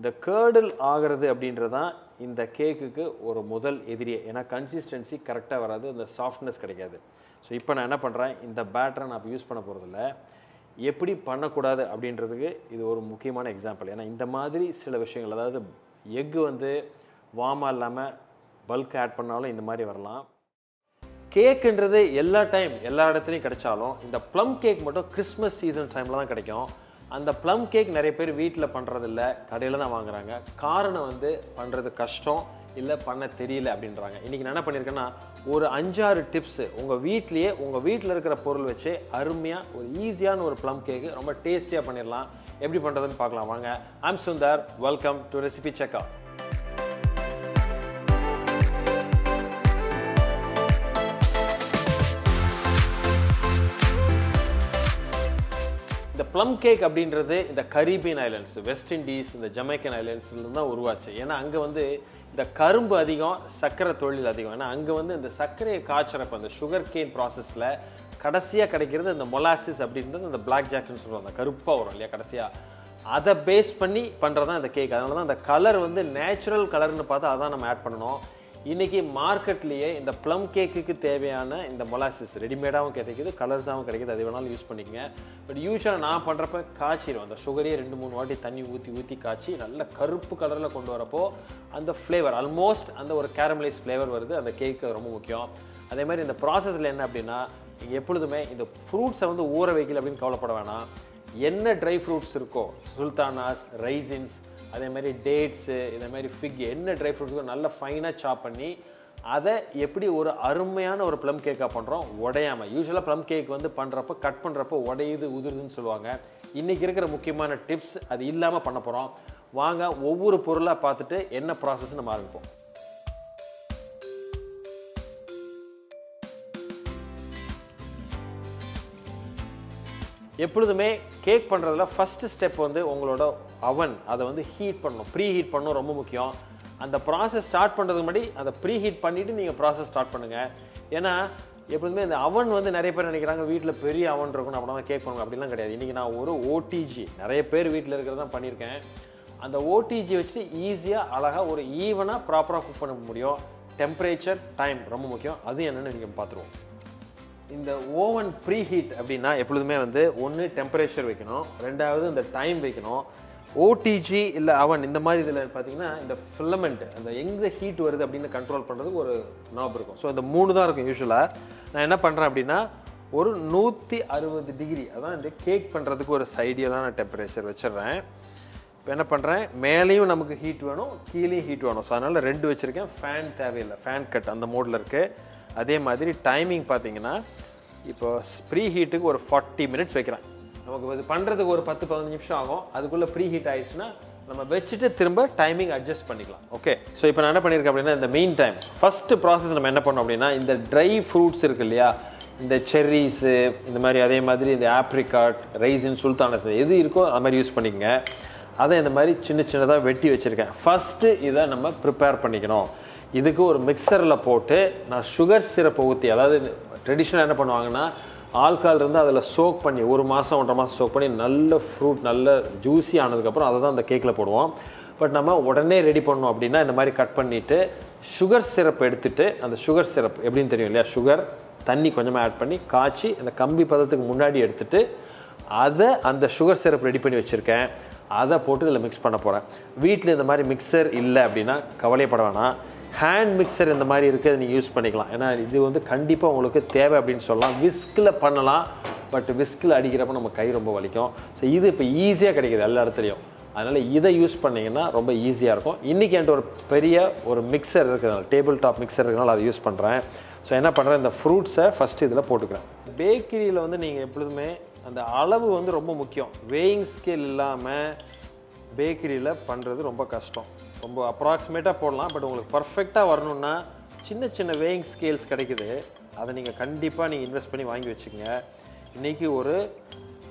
இந்த கேர்டில் ஆகிறது அப்படின்றது தான் இந்த கேக்குக்கு ஒரு முதல் எதிரியே. ஏன்னா கன்சிஸ்டன்சி கரெக்டாக வராது, அந்த சாஃப்ட்னஸ் கிடைக்காது. ஸோ இப்போ நான் என்ன பண்ணுறேன், இந்த பேட்டரை நான் இப்போ யூஸ் பண்ண போகிறதில்ல, எப்படி பண்ணக்கூடாது அப்படின்றதுக்கு இது ஒரு முக்கியமான எக்ஸாம்பிள். ஏன்னா இந்த மாதிரி சில விஷயங்கள், அதாவது எக்கு வந்து வார்மாக இல்லாமல் பல்க் ஆட் பண்ணாலும் இந்த மாதிரி வரலாம். கேக்குன்றது எல்லா இடத்துலையும் கிடைச்சாலும் இந்த ப்ளம் கேக் மட்டும் கிறிஸ்மஸ் சீசன் டைமில் தான் கிடைக்கும். அந்த ப்ளம் கேக் நிறைய பேர் வீட்டில் பண்ணுறதில்ல, கடையில் தான் வாங்குறாங்க. காரணம் வந்து பண்ணுறது கஷ்டம், இல்லை பண்ண தெரியல அப்படின்றாங்க. இன்றைக்கி நான் என்ன பண்ணியிருக்கேன்னா, ஒரு 5-6 டிப்ஸு உங்கள் வீட்லேயே உங்கள் வீட்டில் இருக்கிற பொருள் வச்சு அருமையாக ஒரு ஈஸியான ஒரு ப்ளம் கேக்கு ரொம்ப டேஸ்டியாக பண்ணிடலாம். எப்படி பண்ணுறதுன்னு பார்க்கலாம் வாங்க. I'm Sundar, welcome to recipecheckr. இந்த ப்ளம் கேக் அப்படின்றது இந்த கரீபியன் ஐலண்ட்ஸ், வெஸ்ட் இண்டீஸ், இந்த ஜமைக்கன் ஐலண்ட்ஸ்லேருந்து தான் உருவாச்சு. ஏன்னா அங்கே வந்து இந்த கரும்பு அதிகம், சர்க்கரை தொழில் அதிகம். ஏன்னா அங்கே வந்து இந்த சர்க்கரையை காய்ச்சறப்ப அந்த சுகர் கேன் ப்ராசஸில் கடைசியாக கிடைக்கிறது இந்த மொலாசிஸ் அப்படின்றது இந்த பிளாக் ஜாக்னு சொல்லுவாங்க, அந்த கருப்பாக வரும் இல்லையா கடைசியாக, அதை பேஸ் பண்ணி பண்ணுறது தான் இந்த கேக். அதனால தான் அந்த கலர் வந்து நேச்சுரல் கலர்னு பார்த்து அதான் நம்ம ஆட் பண்ணணும். இன்றைக்கி மார்க்கெட்லேயே இந்த ப்ளம் கேக்குக்கு தேவையான இந்த மொலாசிஸ் ரெடிமேடாகவும் கிடைக்கிது, கலர்ஸாகவும் கிடைக்கிது, அது வேணாலும் யூஸ் பண்ணிக்கங்க. பட் யூஸ்வலாக நான் பண்ணுறப்ப காய்ச்சிடும், அந்த சுகரையே 2-3 வாட்டி தண்ணி ஊற்றி காய்ச்சி நல்ல கருப்பு கலரில் கொண்டு வரப்போ அந்த ஃப்ளேவர் ஆல்மோஸ்ட் அந்த ஒரு கேரமலைஸ் ஃப்ளேவர் வருது. அந்த கேக்கு ரொம்ப முக்கியம். அதே மாதிரி இந்த ப்ராசஸில் என்ன அப்படின்னா, நீங்கள் எப்பொழுதுமே இந்த ஃப்ரூட்ஸை வந்து ஊற வைக்கல அப்படின்னு கவலைப்பட வேணாம். என்ன ட்ரை ஃப்ரூட்ஸ் இருக்கோ, சுல்தானாஸ், ரைசின்ஸ், அதே மாதிரி டேட்ஸு, இதே மாதிரி ஃபிக், என்ன ட்ரை ஃப்ரூட்ஸுக்கோ நல்லா ஃபைனாக சாப் பண்ணி அதை எப்படி ஒரு அருமையான ஒரு ப்ளம் கேக்காக பண்ணுறோம் உடையாமல். யூஸ்வலாக ப்ளம் கேக் வந்து பண்ணுறப்போ கட் பண்ணுறப்போ உடையுது உதிருதுன்னு சொல்லுவாங்க. இன்றைக்கி இருக்கிற முக்கியமான டிப்ஸ் அது இல்லாமல் பண்ண போகிறோம். வாங்க ஒவ்வொரு பொருளாக பார்த்துட்டு என்ன ப்ராசஸ் நம்ம ஆரம்பிப்போம். எப்பொழுதுமே கேக் பண்ணுறதுல ஃபஸ்ட்டு ஸ்டெப் வந்து உங்களோட அவன் அதை வந்து ஹீட் பண்ணணும், ப்ரீ ஹீட் பண்ணணும், ரொம்ப முக்கியம். அந்த ப்ராசஸ் ஸ்டார்ட் பண்ணுறதுக்கு முன்னாடி அதை ப்ரீ ஹீட் பண்ணிவிட்டு நீங்கள் ப்ராசஸ் ஸ்டார்ட் பண்ணுங்கள். ஏன்னா எப்பொழுதுமே இந்த அவன் வந்து நிறைய பேர் நினைக்கிறாங்க வீட்டில் பெரிய அவன் இருக்கணும் அப்படின்னா தான் கேக் பண்ணுங்க, அப்படிலாம் கிடையாது. இன்றைக்கி நான் ஒரு ஓடிஜி, நிறைய பேர் வீட்டில் இருக்கிறது தான் பண்ணியிருக்கேன். அந்த ஓடிஜி வச்சு ஈஸியாக அழகாக ஒரு ஈவனாக ப்ராப்பராக குக் பண்ண முடியும். டெம்பரேச்சர், டைம் ரொம்ப முக்கியம். அது என்னென்னு நீங்கள் பார்த்துருவோம். இந்த ஓவன் ப்ரீ ஹீட் அப்படின்னா எப்பொழுதுமே வந்து ஒன்று டெம்பரேச்சர் வைக்கணும், ரெண்டாவது இந்த டைம் வைக்கணும். ஓடிஜி இல்லை அவன் இந்த மாதிரி இதில் பார்த்தீங்கன்னா இந்த ஃபிலமெண்ட் அந்த எங்கே ஹீட் வருது அப்படின்னு கண்ட்ரோல் பண்ணுறதுக்கு ஒரு நாப் இருக்கும். ஸோ இந்த 3 தான் இருக்கும். யூஸ்வலாக நான் என்ன பண்ணுறேன் அப்படின்னா ஒரு 160 டிகிரி, அதான் இந்த கேக் பண்ணுறதுக்கு ஒரு ஐடியலான டெம்பரேச்சர் வச்சிடுறேன். இப்போ என்ன பண்ணுறேன், மேலேயும் நமக்கு ஹீட் வேணும், கீழேயும் ஹீட் வேணும். ஸோ அதனால் 2 வச்சுருக்கேன். ஃபேன் தேவையில்லை, ஃபேன் கட் அந்த மோடில் இருக்குது. அதே மாதிரி டைமிங் பார்த்தீங்கன்னா இப்போ ப்ரீ ஹீட்டுக்கு ஒரு 40 மினிட்ஸ் வைக்கிறேன். நமக்கு இது பண்ணுறதுக்கு ஒரு 10-15 நிமிஷம் ஆகும். அதுக்குள்ளே ப்ரீ ஹீட் ஆயிடுச்சுன்னா நம்ம வச்சுட்டு திரும்ப டைமிங் அட்ஜஸ்ட் பண்ணிக்கலாம். ஓகே, ஸோ இப்போ நான் என்ன பண்ணியிருக்கேன் அப்படின்னா, இந்த மெயின் டைம் ஃபஸ்ட்டு ப்ராசஸ் நம்ம என்ன பண்ணோம் அப்படின்னா, இந்த ட்ரை ஃப்ரூட்ஸ் இருக்குது இல்லையா, இந்த செர்ரிஸு இந்த மாதிரி, அதே மாதிரி இந்த ஆப்ரிகாட், ரைசின், சுல்தானஸ் எது இருக்கோ அது மாதிரி யூஸ் பண்ணிக்கங்க. அதை இந்த மாதிரி சின்னதாக வெட்டி வச்சுருக்கேன். ஃபஸ்ட்டு இதை நம்ம ப்ரிப்பேர் பண்ணிக்கணும். இதுக்கு ஒரு மிக்சரில் போட்டு நான் சுகர் சிரப்பை ஊற்றி, அதாவது ட்ரெடிஷ்னலாக என்ன பண்ணுவாங்கன்னா ஆல்கால் இருந்து அதில் சோக் பண்ணி 1 மாதம் 1.5 மாதம் சோக் பண்ணி நல்ல ஃப்ரூட் நல்ல ஜூஸி ஆனதுக்கப்புறம் அதை தான் அந்த கேக்கில் போடுவோம். பட் நம்ம உடனே ரெடி பண்ணோம் அப்படின்னா இந்த மாதிரி கட் பண்ணிவிட்டு சுகர் சிரப் எடுத்துகிட்டு, அந்த சுகர் சிரப் எப்படின்னு தெரியும் இல்லையா, சுகர் தண்ணி கொஞ்சமாக ஆட் பண்ணி காய்ச்சி அந்த கம்பி பதத்துக்கு முன்னாடி எடுத்துகிட்டு அதை அந்த சுகர் சிரப் ரெடி பண்ணி வச்சுருக்கேன். அதை போட்டு இதில் மிக்ஸ் பண்ண போகிறேன். வீட்டில் இந்த மாதிரி மிக்சர் இல்லை அப்படின்னா கவலைப்பட வேணாம், ஹேண்ட் மிக்சர் இந்த மாதிரி இருக்குது, நீங்கள் யூஸ் பண்ணிக்கலாம். ஏன்னா இது வந்து கண்டிப்பாக உங்களுக்கு தேவை அப்படின்னு சொல்லலாம். விஸ்கில் பண்ணலாம், பட் விஸ்கில் அடிக்கிறப்ப நம்ம கை ரொம்ப வலிக்கும். ஸோ இது இப்போ ஈஸியாக கிடைக்கிது எல்லா இடத்துலையும். அதனால் இதை யூஸ் பண்ணிங்கன்னா ரொம்ப ஈஸியாக இருக்கும். இன்றைக்கி என்கிட்ட ஒரு பெரிய ஒரு மிக்சர் இருக்கிறதுனால, டேபிள் டாப் மிக்சர் இருக்கிறதுனால அதை யூஸ் பண்ணுறேன். ஸோ என்ன பண்ணுறேன், இந்த ஃப்ரூட்ஸை ஃபஸ்ட்டு இதில் போட்டுக்கிறேன். பேக்கரியில் வந்து நீங்கள் எப்பொழுதுமே அந்த அளவு வந்து ரொம்ப முக்கியம். வேயிங் ஸ்கேல் இல்லாமல் பேக்கரியில் பண்ணுறது ரொம்ப கஷ்டம். ரொம்ப அப்ராக்சிமேட்டாக போடலாம், பட் உங்களுக்கு பர்ஃபெக்டாக வரணுன்னா சின்ன வேயிங் ஸ்கேல்ஸ் கிடைக்குது. அதை நீங்கள் கண்டிப்பாக இன்வெஸ்ட் பண்ணி வாங்கி வச்சுக்கோங்க. இன்றைக்கி ஒரு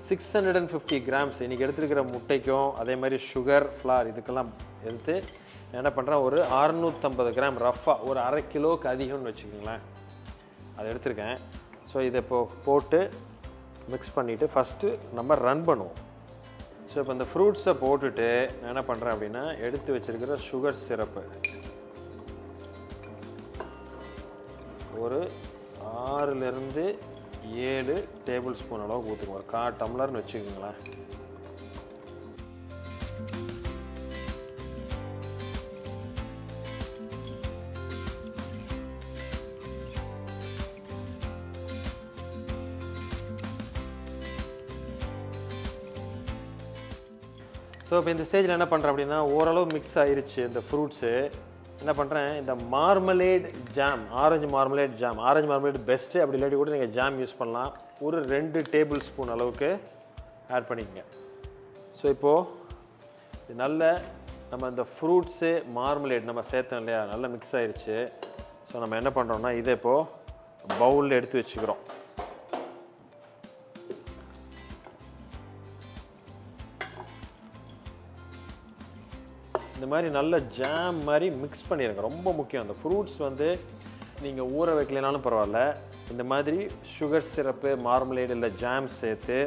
650 கிராம்ஸ் இன்றைக்கி எடுத்துருக்கிற முட்டைக்கும் அதே மாதிரி சுகர் ஃப்ளார் இதுக்கெல்லாம் எடுத்து என்ன பண்ணுறேன், ஒரு 650 கிராம் ரஃபாக ஒரு அரை கிலோவுக்கு அதிகம்னு வச்சுக்கோங்களேன், அதை எடுத்துருக்கேன். ஸோ இதை இப்போ போட்டு மிக்ஸ் பண்ணிவிட்டு ஃபஸ்ட்டு நம்ம ரன் பண்ணுவோம். ஸோ இப்போ இந்த ஃப்ரூட்ஸை போட்டுட்டு நான் என்ன பண்ணுறேன் அப்படின்னா எடுத்து வச்சிருக்கிற சுகர் சிரப்பு ஒரு 6லேருந்து 7 டேபிள் ஸ்பூன் அளவுக்கு ஊற்றுங்க. ஒரு 1/4 டம்ளர்னு வச்சுக்கோங்களேன். ஸோ இப்போ இந்த ஸ்டேஜில் என்ன பண்ணுறேன் அப்படின்னா ஓரளவு மிக்ஸ் ஆயிருச்சு இந்த ஃப்ரூட்ஸு. என்ன பண்ணுறேன், இந்த marmalade jam, orange marmalade jam, orange marmalade best, அப்படி இல்லாட்டி கூட நீங்கள் ஜாம் யூஸ் பண்ணலாம். ஒரு 2 டேபிள் ஸ்பூன் அளவுக்கு ஆட் பண்ணிக்கங்க. ஸோ இப்போது நல்ல நம்ம இந்த ஃப்ரூட்ஸு மார்மலேட் நம்ம சேர்த்தோம் இல்லையா, நல்லா மிக்ஸ் ஆயிருச்சு. ஸோ நம்ம என்ன பண்ணுறோம்னா இதை இப்போது பவுலில் எடுத்து வச்சுக்கிறோம். இந்த மாதிரி நல்ல ஜாம் மாதிரி மிக்ஸ் பண்ணிடுங்க. ரொம்ப முக்கியம். அந்த ஃப்ரூட்ஸ் வந்து நீங்கள் ஊற வைக்கலைனாலும் பரவாயில்ல, இந்த மாதிரி சுகர் சிரப்பு மார்மலேட் இல்லை ஜாம் சேர்த்து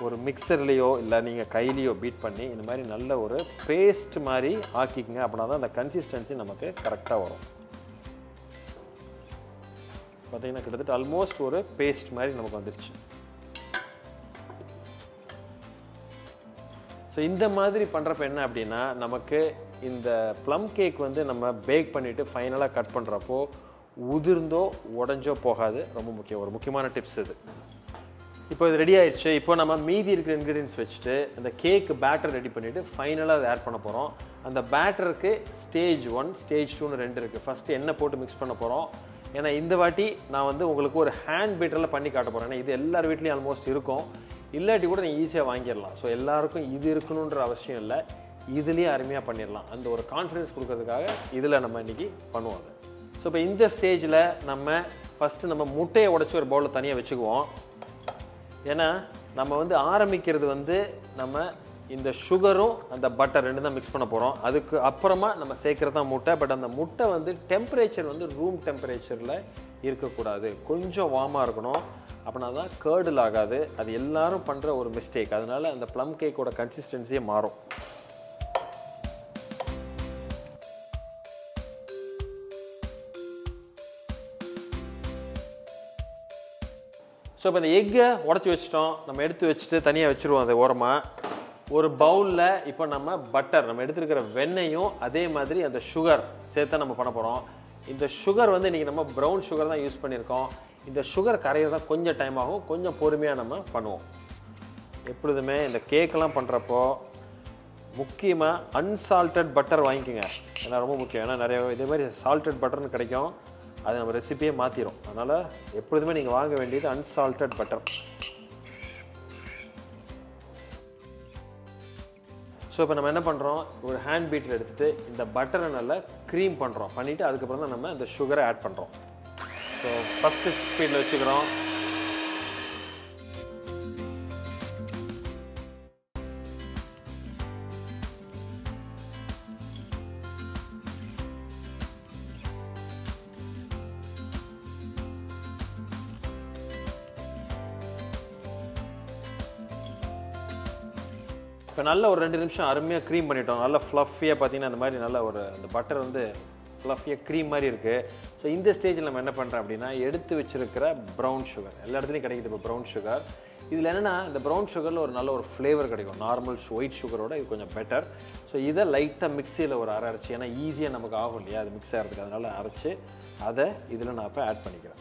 ஒரு மிக்சர்லேயோ இல்லை நீங்கள் கையிலையோ பீட் பண்ணி இந்த மாதிரி நல்ல ஒரு பேஸ்ட் மாதிரி ஆக்கிக்கங்க. அப்படின்னா தான் அந்த கன்சிஸ்டன்சி நமக்கு கரெக்டாக வரும். பார்த்தீங்கன்னா கிட்டத்தட்ட ஆல்மோஸ்ட் ஒரு பேஸ்ட் மாதிரி நமக்கு வந்துருச்சு. ஸோ இந்த மாதிரி பண்ணுறப்ப என்ன அப்படின்னா நமக்கு இந்த ப்ளம் கேக் வந்து நம்ம பேக் பண்ணிவிட்டு ஃபைனலாக கட் பண்ணுறப்போ உதிர்ந்தோ உடஞ்சோ போகாது. ரொம்ப முக்கியம், ஒரு முக்கியமான டிப்ஸ் இது. இப்போ இது ரெடி ஆயிடுச்சு. இப்போ நம்ம மீதி இருக்கிற இன்க்ரீடியன்ஸ் வச்சுட்டு அந்த கேக் பேட்டர் ரெடி பண்ணிவிட்டு ஃபைனலாக அதை ஆட் பண்ண போகிறோம். அந்த பேட்டருக்கு ஸ்டேஜ் 1 ஸ்டேஜ் 2ன்னு 2 இருக்குது. ஃபஸ்ட்டு எண்ணெய் போட்டு மிக்ஸ் பண்ண போகிறோம். ஏன்னா இந்த வாட்டி நான் வந்து உங்களுக்கு ஒரு ஹேண்ட் பீட்டரில் பண்ணி காட்ட போகிறேன். ஏன்னா இது எல்லார் வீட்லேயும் ஆல்மோஸ்ட் இருக்கும், இல்லாட்டி கூட நீங்கள் ஈஸியாக வாங்கிடலாம். ஸோ எல்லாருக்கும் இது இருக்கணுன்ற அவசியம் இல்லை, இதுலேயே அருமையாக பண்ணிடலாம். அந்த ஒரு கான்ஃபிடன்ஸ் கொடுக்கறதுக்காக இதில் நம்ம இன்றைக்கி பண்ணுவோம். ஸோ இப்போ இந்த ஸ்டேஜில் நம்ம ஃபஸ்ட்டு நம்ம முட்டையை உடச்சி ஒரு பவுலில் தனியாக வச்சுக்குவோம். ஏன்னா நம்ம வந்து ஆரம்பிக்கிறது வந்து நம்ம இந்த சுகரும் அந்த பட்டர் 2 தான் மிக்ஸ் பண்ண போகிறோம். அதுக்கு அப்புறமா நம்ம சேர்க்குறது தான் முட்டை. பட் அந்த முட்டை வந்து டெம்பரேச்சர் வந்து ரூம் டெம்பரேச்சரில் இருக்கக்கூடாது, கொஞ்சம் வார்மாக இருக்கணும். அப்படின்னா தான் கேர்டில் ஆகாது. அது எல்லாரும் பண்ணுற ஒரு மிஸ்டேக். அதனால அந்த ப்ளம் கேக்கோட கன்சிஸ்டன்சியே மாறும். ஸோ இப்போ இந்த எக்கை உடச்சி வச்சிட்டோம், நம்ம எடுத்து வச்சுட்டு தனியாக வச்சுருவோம். அதை ஓரமாக ஒரு பவுலில் இப்போ நம்ம பட்டர், நம்ம எடுத்துருக்கிற வெண்ணெயும் அதே மாதிரி அந்த சுகர் சேர்த்து நம்ம பண்ண போகிறோம். இந்த சுகர் வந்து இன்றைக்கி நம்ம ப்ரௌன் சுகர் தான் யூஸ் பண்ணியிருக்கோம். இந்த சுகர் கரையிறது தான் கொஞ்சம் டைம் ஆகும், கொஞ்சம் பொறுமையாக நம்ம பண்ணுவோம். எப்பொழுதுமே இந்த கேக்கெல்லாம் பண்ணுறப்போ முக்கியமாக அன்சால்டட் பட்டர் வாங்கிக்கோங்க. ஏன்னா ரொம்ப முக்கியம். ஏன்னா நிறைய இதே மாதிரி சால்டட் பட்டர்னு கிடைக்கும், அது நம்ம ரெசிபியே மாற்றிடும். அதனால் எப்பொழுதுமே நீங்கள் வாங்க வேண்டியது அன்சால்டட் பட்டர். ஸோ இப்போ நம்ம என்ன பண்ணுறோம், ஒரு ஹேண்ட் பீட்டர் எடுத்துகிட்டு இந்த பட்டரை நல்லா க்ரீம் பண்ணுறோம். பண்ணிவிட்டு அதுக்கப்புறம் தான் நம்ம இந்த சுகரை ஆட் பண்ணுறோம். ஸோ ஃபஸ்ட்டு ஸ்பீடில் வச்சுக்கிறோம். இப்போ நல்ல ஒரு 2 நிமிஷம் அருமையாக க்ரீம் பண்ணிட்டோம். நல்லா ஃப்ளஃபியாக பார்த்தீங்கன்னா அந்த மாதிரி நல்ல ஒரு அந்த பட்டர் வந்து ஃப்ளஃபியாக க்ரீம் மாதிரி இருக்குது. ஸோ இந்த ஸ்டேஜில் நம்ம என்ன பண்ணுறோம் அப்படின்னா எடுத்து வச்சுருக்கிற ப்ரௌன் சுகர், எல்லா இடத்துலையும் கிடைக்குது இப்போ ப்ரௌன் சுகர். இதில் என்னென்னா இந்த ப்ரௌன் சுகரில் ஒரு நல்ல ஒரு ஃப்ளேவர் கிடைக்கும். நார்மல் ஒயிட் சுகரோட இது கொஞ்சம் பெட்டர். ஸோ இதை லைட்டாக மிக்சியில் ஒரு அரைச்சி, ஏன்னா ஈஸியாக நமக்கு ஆகும் இல்லையா அது மிக்ஸ் ஆகிறதுக்கு, அதனால் அரைச்சி அதை இதில் நான் இப்போ ஆட் பண்ணிக்கிறேன்.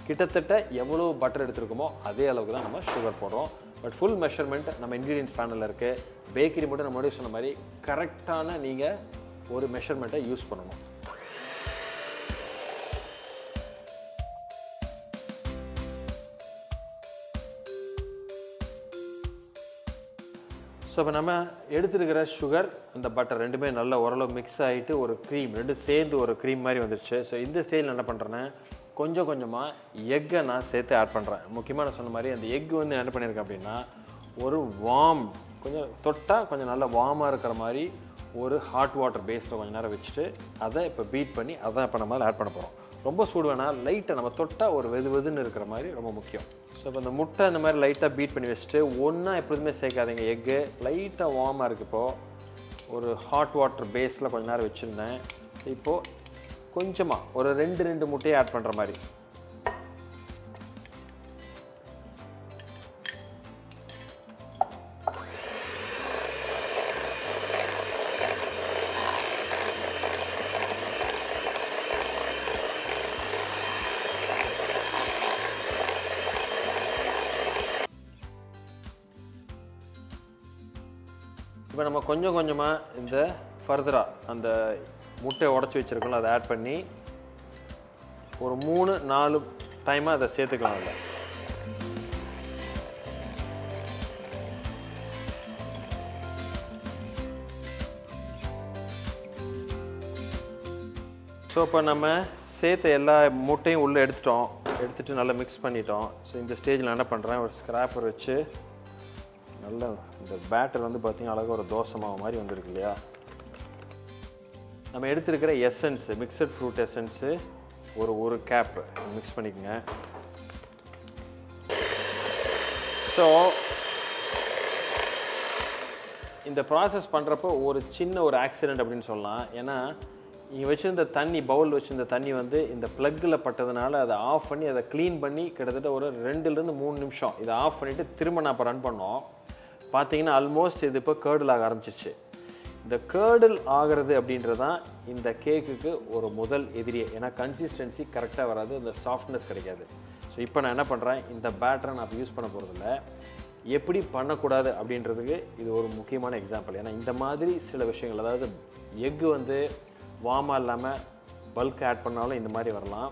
கிட்டத்தட்ட எவ்வளோ பட்டர் எடுத்துருக்கோமோ அதே அளவுக்கு தான் நம்ம சுகர் போடுறோம். பட் ஃபுல் மெஷர்மெண்ட் நம்ம இன்க்ரீடியன்ஸ் பேனலில் இருக்குது. பேக்கரி மட்டும் நம்ம சொன்ன மாதிரி கரெக்டான நீங்கள் ஒரு மெஷர்மெண்ட்டை யூஸ் பண்ணணும். ஸோ இப்போ நம்ம எடுத்துருக்கிற சுகர் அந்த பட்டர் ரெண்டுமே நல்லா ஓரளவு மிக்ஸ் ஆகிட்டு ஒரு க்ரீம், ரெண்டும் சேர்ந்து ஒரு க்ரீம் மாதிரி வந்துடுச்சு. ஸோ இந்த ஸ்டேஜில் என்ன பண்ணுறேன்னா கொஞ்சம் கொஞ்சமாக எக்கை நான் சேர்த்து ஆட் பண்ணுறேன். முக்கியமாக நான் சொன்ன மாதிரி அந்த எக் வந்து என்ன பண்ணியிருக்கேன் அப்படின்னா ஒரு வார்ம், கொஞ்சம் தொட்டால் கொஞ்சம் நல்லா வார்மாக இருக்கிற மாதிரி ஒரு ஹாட் வாட்டர் பேஸில் கொஞ்சம் நேரம் வச்சுட்டு அதை இப்போ பீட் பண்ணி அதான் இப்போ நம்ம ஆட் பண்ண போகிறோம். ரொம்ப சூடு வேணால் லைட்டாக நம்ம தொட்டால் ஒரு வெதுன்னு இருக்கிற மாதிரி ரொம்ப முக்கியம். ஸோ ஸோ இப்போ இந்த முட்டை இந்த மாதிரி லைட்டாக பீட் பண்ணி வச்சுட்டு ஒன்றா எப்போதுமே சேர்க்காதீங்க. எக்கு லைட்டாக வார்மாக இருக்குது. இப்போது ஒரு ஹாட் வாட்டர் பேஸில் கொஞ்ச நேரம் வச்சுருந்தேன். இப்போது கொஞ்சமாக ஒரு 2 முட்டையை ஆட் பண்ணுற மாதிரி. இப்போ நம்ம கொஞ்சம் கொஞ்சமாக இந்த ஃபர்தராக அந்த முட்டையை உடச்சி வச்சுருக்கோம்ல அதை ஆட் பண்ணி ஒரு 3-4 டைமாக அதை சேர்த்துக்கலாம். அதில் ஸோ இப்போ நம்ம சேர்த்த எல்லா முட்டையும் உள்ளே எடுத்துகிட்டு நல்லா மிக்ஸ் பண்ணிட்டோம். ஸோ இந்த ஸ்டேஜில் என்ன பண்ணுறேன், ஒரு ஸ்க்ராப்பர் வச்சு நல்ல இந்த பேட்டர் வந்து பார்த்திங்கன்னா அழகாக ஒரு தோசை மாவு மாதிரி வந்துருக்கு இல்லையா. நம்ம எடுத்துருக்கிற எசன்ஸு, மிக்சட் ஃப்ரூட் எசன்ஸு ஒரு கேப் மிக்ஸ் பண்ணிக்கோங்க. ஸோ இந்த ப்ராசஸ் பண்ணுறப்போ ஒரு சின்ன ஒரு ஆக்சிடெண்ட் அப்படின்னு சொல்லலாம். ஏன்னா இங்கே வச்சுருந்த தண்ணி, பவுல் வச்சுருந்த தண்ணி வந்து இந்த ப்ளக்கில் பட்டதுனால அதை ஆஃப் பண்ணி அதை க்ளீன் பண்ணி கிட்டத்தட்ட ஒரு 2-3 நிமிஷம் இதை ஆஃப் பண்ணிவிட்டு திரும்ப நான் இப்போ ரன் பண்ணோம். பார்த்தீங்கன்னா ஆல்மோஸ்ட் இது இப்போ கேர்டில் ஆக ஆரம்பிச்சிச்சு. இந்த கேர்டில் ஆகிறது அப்படின்றது தான் இந்த கேக்குக்கு ஒரு முதல் எதிரியே. ஏன்னா கன்சிஸ்டன்சி கரெக்டாக வராது, அந்த சாஃப்ட்னஸ் கிடைக்காது. ஸோ இப்போ நான் என்ன பண்ணுறேன், இந்த பேட்டரை நான் இப்போ யூஸ் பண்ண போகிறதில்ல. எப்படி பண்ணக்கூடாது அப்படின்றதுக்கு இது ஒரு முக்கியமான எக்ஸாம்பிள். ஏன்னா இந்த மாதிரி சில விஷயங்கள், அதாவது எக்கு வந்து வார்மாக இல்லாமல் பல்க் ஆட் பண்ணாலும் இந்த மாதிரி வரலாம்.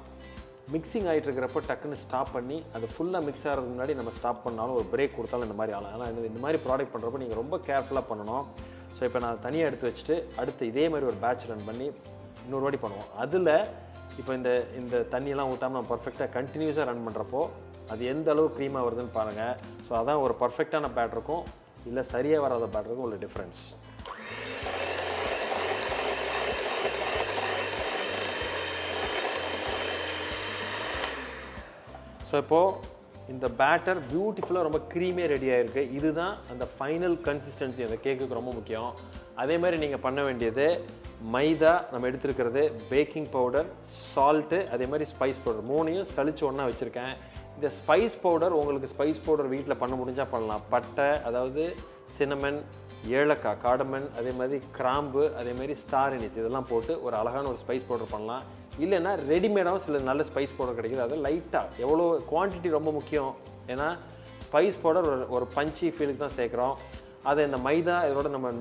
மிக்சிங் ஆகிட்டு இருக்கிறப்ப டக்குன்னு ஸ்டாப் பண்ணி அது ஃபுல்லாக மிக்ஸ் ஆகிறதுக்கு முன்னாடி நம்ம ஸ்டாப் பண்ணாலும் ஒரு பிரேக் கொடுத்தாலும் இந்த மாதிரி ஆகலாம். ஆனால் இந்த மாதிரி ப்ராடக்ட் பண்ணுறப்போ நீங்கள் ரொம்ப கேர்ஃபுல்லாக பண்ணணும். ஸோ இப்போ நான் தனியாக எடுத்து வச்சுட்டு அடுத்து இதே மாதிரி ஒரு பேட்ச் ரன் பண்ணி இன்னொரு வாட்டி பண்ணுவோம். அதில் இப்போ இந்த தண்ணியெல்லாம் ஊற்றாமல் நம்ம பர்ஃபெக்டாக கண்டினியூஸாக ரன் பண்ணுறப்போ அது எந்த அளவு க்ரீமாக வருதுன்னு பாருங்கள். ஸோ அதான் ஒரு பர்ஃபெக்டான பேட்டருக்கும் இல்லை சரியாக வராத பேட்டருக்கும் உள்ள டிஃப்ரென்ஸ். ஸோ இப்போது இந்த பேட்டர் பியூட்டிஃபுல்லாக ரொம்ப க்ரீமே ரெடி ஆகிருக்கு. இதுதான் அந்த ஃபைனல் கன்சிஸ்டன்சி அந்த கேக்குக்கு ரொம்ப முக்கியம். அதே மாதிரி நீங்கள் பண்ண வேண்டியது மைதா நம்ம எடுத்துருக்கிறது, பேக்கிங் பவுடர், சால்ட்டு, அதே மாதிரி ஸ்பைஸ் பவுடர் 3ஐயும் சளிச்சு ஒன்றா வச்சுருக்கேன். இந்த ஸ்பைஸ் பவுடர் உங்களுக்கு ஸ்பைஸ் பவுடர் வீட்டில் பண்ண முடிஞ்சால் பண்ணலாம். பட்டை, அதாவது சினமன், ஏலக்காய், காடமன், அதே மாதிரி கிராம்பு, அதே மாதிரி ஸ்டார் அனீஸ் இதெல்லாம் போட்டு ஒரு அழகான ஒரு ஸ்பைஸ் பவுடர் பண்ணலாம். இல்லைன்னா ரெடிமேடாகவும் சில நல்ல ஸ்பைஸ் பவுடர் கிடைக்குது. அது லைட்டாக எவ்வளோ குவான்டிட்டி ரொம்ப முக்கியம். ஏன்னா ஸ்பைஸ் பவுடர் ஒரு பஞ்சி ஃபீலுக்கு தான் சேர்க்குறோம். அதை இந்த மைதா இதோட நம்ம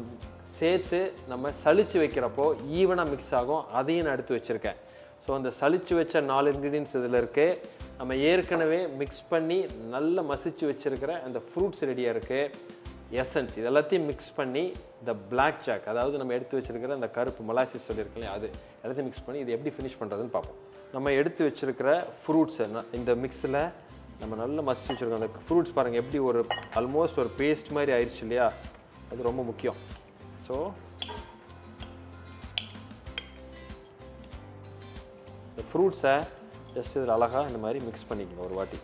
சேர்த்து நம்ம சளிச்சு வைக்கிறப்போ ஈவனாக மிக்ஸ் ஆகும். அதையும் நான் எடுத்து வச்சுருக்கேன். ஸோ அந்த சளிச்சு வச்ச 4 இன்க்ரீடியன்ஸ் இதில் இருக்குது. நம்ம ஏற்கனவே மிக்ஸ் பண்ணி நல்லா மசிச்சு வச்சுருக்கிற அந்த ஃப்ரூட்ஸ் ரெடியாக இருக்குது. எசன்ஸ் இது எல்லாத்தையும் மிக்ஸ் பண்ணி இந்த பிளாக் ஜாக், அதாவது நம்ம எடுத்து வச்சுருக்கிற அந்த கருப்பு மொலாசிஸ் சொல்லியிருக்கலையே, அது எல்லாத்தையும் மிக்ஸ் பண்ணி இது எப்படி ஃபினிஷ் பண்ணுறதுன்னு பார்ப்போம். நம்ம எடுத்து வச்சுருக்கிற ஃப்ரூட்ஸை இந்த மிக்ஸில் நம்ம நல்லா மசிச்சு வச்சுருக்கோம். அந்த ஃப்ரூட்ஸ் பாருங்கள் எப்படி ஒரு ஆல்மோஸ்ட் ஒரு பேஸ்ட் மாதிரி ஆயிடுச்சு இல்லையா. அது ரொம்ப முக்கியம். ஸோ இந்த ஃப்ரூட்ஸை ஜஸ்ட் இதில் அழகாக இந்த மாதிரி மிக்ஸ் பண்ணிக்கணும். ஒரு வாட்டி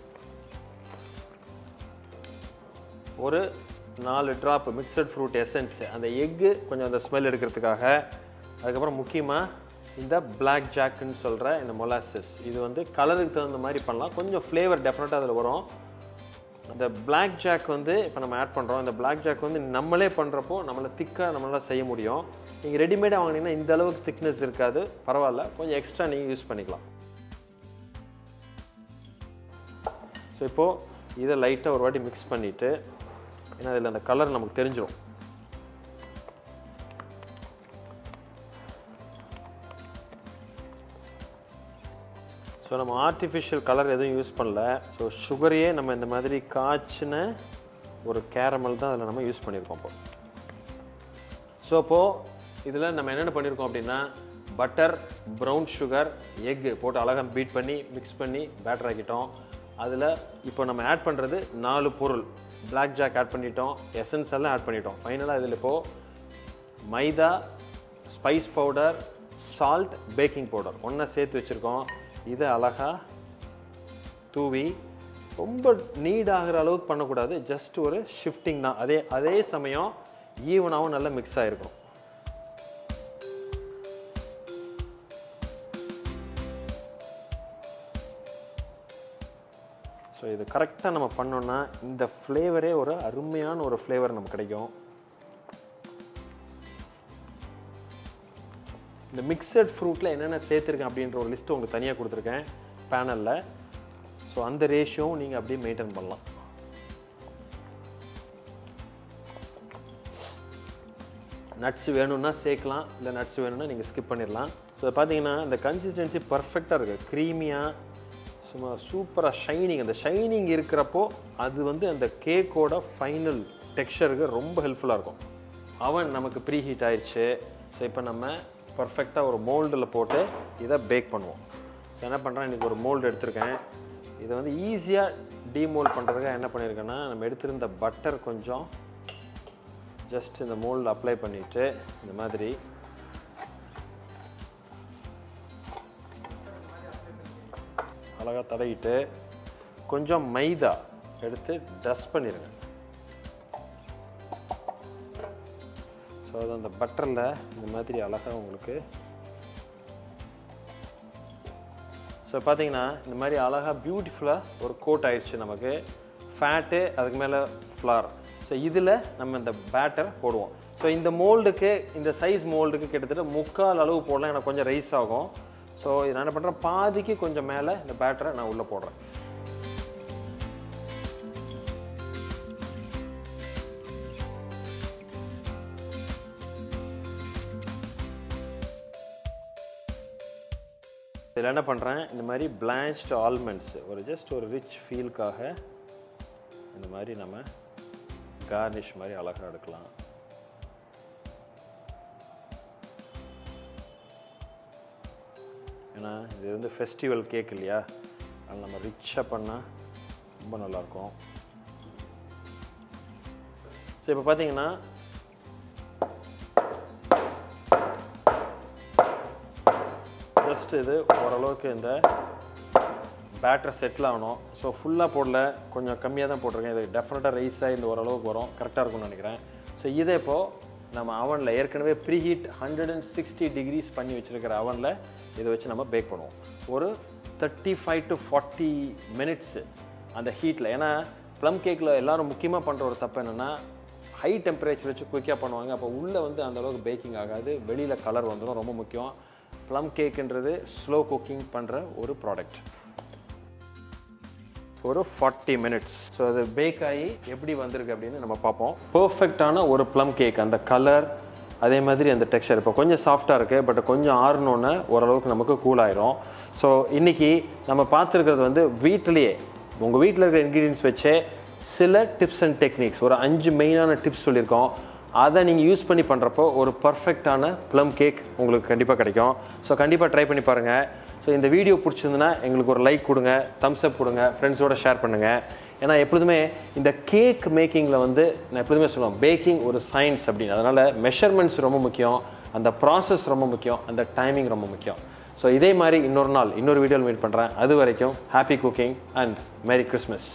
ஒரு 4 ட்ராப் மிக்சட் ஃப்ரூட் எசன்ஸ், அந்த எக்கு கொஞ்சம் அந்த ஸ்மெல் எடுக்கிறதுக்காக. அதுக்கப்புறம் முக்கியமாக இந்த பிளாக் ஜாக்குன்னு சொல்கிற இந்த மொலாசஸ், இது வந்து கலருக்கு தகுந்த மாதிரி பண்ணலாம். கொஞ்சம் ஃப்ளேவர் டெஃபினட்டாக அதில் வரும். அந்த பிளாக் ஜாக் வந்து இப்போ நம்ம ஆட் பண்ணுறோம். இந்த பிளாக் ஜாக் வந்து நம்மளே பண்ணுறப்போ நம்மளை திக்காக நம்மளால் செய்ய முடியும். நீங்கள் ரெடிமேடாக வாங்கினீங்கன்னா இந்த அளவுக்கு திக்னஸ் இருக்காது, பரவாயில்ல, கொஞ்சம் எக்ஸ்ட்ரா நீங்கள் யூஸ் பண்ணிக்கலாம். ஸோ இப்போது இதை லைட்டாக ஒரு வாட்டி மிக்ஸ் பண்ணிவிட்டு, ஏன்னா அதில் அந்த கலர் நமக்கு தெரிஞ்சிடும். ஸோ நம்ம ஆர்டிஃபிஷியல் கலர் எதுவும் யூஸ் பண்ணல. ஸோ சுகரையே நம்ம இந்த மாதிரி காய்ச்சின ஒரு கேரமல் தான் அதில் நம்ம யூஸ் பண்ணியிருக்கோம். இப்போ ஸோ அப்போது இதில் நம்ம என்னென்ன பண்ணியிருக்கோம் அப்படின்னா, பட்டர், ப்ரௌன் சுகர், எக்கு போட்டு அழகாக பீட் பண்ணி மிக்ஸ் பண்ணி பேட்டர் ஆக்கிட்டோம். அதில் இப்போ நம்ம ஆட் பண்ணுறது 4 பொருள். பிளாக் ஜாக் ஆட் பண்ணிட்டோம், எசன்ஸ் எல்லாம் ஆட் பண்ணிட்டோம். ஃபைனலாக இதில் இப்போது மைதா, spice powder, salt, baking powder ஒன்றா சேர்த்து வச்சுருக்கோம். இதை அழகாக தூவி ரொம்ப நீட் ஆகிற அளவுக்கு பண்ணக்கூடாது, ஜஸ்ட் ஒரு ஷிஃப்டிங் தான். அதே சமயம் ஈவனாகவும் நல்லா மிக்ஸ் ஆகிருக்கும். ஸோ இது கரெக்டாக நம்ம பண்ணோன்னா இந்த ஃப்ளேவரே ஒரு அருமையான ஒரு ஃப்ளேவர் நமக்கு கிடைக்கும். இந்த மிக்சட் ஃப்ரூட்டில் என்னென்ன சேர்த்துருக்கேன் அப்படின்ற ஒரு லிஸ்ட்டு உங்களுக்கு தனியாக கொடுத்துருக்கேன் பேனலில். ஸோ அந்த ரேஷியோவும் நீங்கள் அப்படியே மெயின்டைன் பண்ணலாம். நட்ஸ் வேணும்னா சேர்க்கலாம், இல்லை நட்ஸ் வேணும்னா நீங்கள் ஸ்கிப் பண்ணிடலாம். ஸோ பார்த்தீங்கன்னா இந்த கன்சிஸ்டன்சி பர்ஃபெக்டாக இருக்குது, க்ரீமியாக, சும்மா சூப்பராக ஷைனிங். அந்த ஷைனிங் இருக்கிறப்போ அது வந்து அந்த கேக்கோட ஃபைனல் டெக்ஸ்சருக்கு ரொம்ப ஹெல்ப்ஃபுல்லாக இருக்கும். அவன் நமக்கு ப்ரீ ஹீட் ஆயிடுச்சு. ஸோ இப்போ நம்ம பர்ஃபெக்டாக ஒரு மோல்டில் போட்டு இதை பேக் பண்ணுவோம். என்ன பண்ணுறேன், இன்றைக்கி ஒரு மோல்டு எடுத்திருக்கேன். இதை வந்து ஈஸியாக டீமோல்ட் பண்ணுறதுக்காக என்ன பண்ணியிருக்கேன்னா, நம்ம எடுத்திருந்த பட்டர் கொஞ்சம் ஜஸ்ட் இந்த மோல்டில் அப்ளை பண்ணிவிட்டு இந்த மாதிரி அழகாக தடவிட்டு கொஞ்சம் மைதா எடுத்து டஸ்ட் பண்ணிடுங்க. ஸோ அது அந்த பட்டரில் இந்த மாதிரி அழகாக உங்களுக்கு. ஸோ பார்த்தீங்கன்னா இந்த மாதிரி அழகாக பியூட்டிஃபுல்லாக ஒரு கோட் ஆயிடுச்சு நமக்கு. ஃபேட்டு, அதுக்கு மேலே ஃப்ளார். ஸோ இதில் நம்ம இந்த பேட்டர் போடுவோம். ஸோ இந்த மோல்டுக்கு, இந்த சைஸ் மோல்டுக்கு கிட்டத்தட்ட 3/4 அளவு போடலாம், எனக்கு கொஞ்சம் ரைஸ் ஆகும். ஸோ நான் என்ன பண்ணுறேன், பாதிக்கு கொஞ்சம் மேலே இந்த பேட்டரை நான் உள்ளே போடுறேன். இதில் என்ன பண்ணுறேன், இந்த மாதிரி பிளான்ச்டு ஆல்மண்ட்ஸ் ஒரு ஜஸ்ட் ஒரு ரிச் ஃபீலுக்காக இந்த மாதிரி நம்ம கார்னிஷ் மாதிரி அழகாக எடுக்கலாம். ஏன்னா இது வந்து ஃபெஸ்டிவல் கேக் இல்லையா, அது நம்ம ரிச்சாக பண்ணால் ரொம்ப நல்லாயிருக்கும். ஸோ இப்போ பார்த்தீங்கன்னா ஜஸ்ட் இது ஓரளவுக்கு இந்த பேட்டர் செட்டில் ஆகணும். ஸோ ஃபுல்லாக போடல, கொஞ்சம் கம்மியாக தான் போட்டிருக்கேன். இது டெஃபினட்டாக ரைஸாக இந்த ஓரளவுக்கு வரும், கரெக்டாக இருக்கும்னு நினைக்கிறேன். ஸோ இதை இப்போது நம்ம அவனில் ஏற்கனவே ப்ரீஹீட் 160 டிகிரிஸ் பண்ணி வச்சுருக்கிற அவனில் இதை வச்சு நம்ம பேக் பண்ணுவோம். ஒரு 35 to 40 மினிட்ஸு அந்த ஹீட்டில். ஏன்னா ப்ளம் கேக்கில் எல்லோரும் முக்கியமாக பண்ணுற ஒரு தப்பு என்னென்னா, ஹை டெம்பரேச்சர் வச்சு குயிக்காக பண்ணுவாங்க. அப்போ உள்ளே வந்து அந்தளவுக்கு பேக்கிங் ஆகாது, வெளியில் கலர் வந்துடும். ரொம்ப முக்கியம். ப்ளம் கேக்குன்றது ஸ்லோ குக்கிங் பண்ணுற ஒரு ப்ராடக்ட். ஒரு 40 மினிட்ஸ். ஸோ அது பேக் ஆகி எப்படி வந்திருக்கு அப்படின்னு நம்ம பார்ப்போம். பர்ஃபெக்டான ஒரு ப்ளம் கேக், அந்த கலர் அதே மாதிரி அந்த டெக்ஸ்சர். இப்போ கொஞ்சம் சாஃப்டாக இருக்குது, பட் கொஞ்சம் ஆறணுன்னு ஓரளவுக்கு நமக்கு கூல் ஆயிரும். ஸோ இன்றைக்கி நம்ம பார்த்துருக்கிறது வந்து வீட்டிலேயே உங்கள் வீட்டில் இருக்கிற இன்க்ரீடியன்ஸ் வச்சே சில டிப்ஸ் அண்ட் டெக்னிக்ஸ், ஒரு 5 மெயினான டிப்ஸ் சொல்லியிருக்கோம். அதை நீங்கள் யூஸ் பண்ணி பண்ணுறப்போ ஒரு பர்ஃபெக்டான ப்ளம் கேக் உங்களுக்கு கண்டிப்பாக கிடைக்கும். ஸோ கண்டிப்பாக ட்ரை பண்ணி பாருங்கள். ஸோ இந்த வீடியோ பிடிச்சிருந்துன்னா எங்களுக்கு ஒரு லைக் கொடுங்க, தம்ஸ் அப் கொடுங்க, ஃப்ரெண்ட்ஸோடு ஷேர் பண்ணுங்கள். ஏன்னா எப்பொழுதுமே இந்த கேக் மேக்கிங்கில் வந்து நான் எப்பொழுதுமே சொல்லுவேன், பேக்கிங் ஒரு சயின்ஸ் அப்படின்னு. அதனால் மெஷர்மெண்ட்ஸ் ரொம்ப முக்கியம், அந்த ப்ராசஸ் ரொம்ப முக்கியம், அந்த டைமிங் ரொம்ப முக்கியம். ஸோ இதே மாதிரி இன்னொரு நாள் இன்னொரு வீடியோவில் மீட் பண்ணுறேன். அது வரைக்கும் happy cooking and merry Christmas.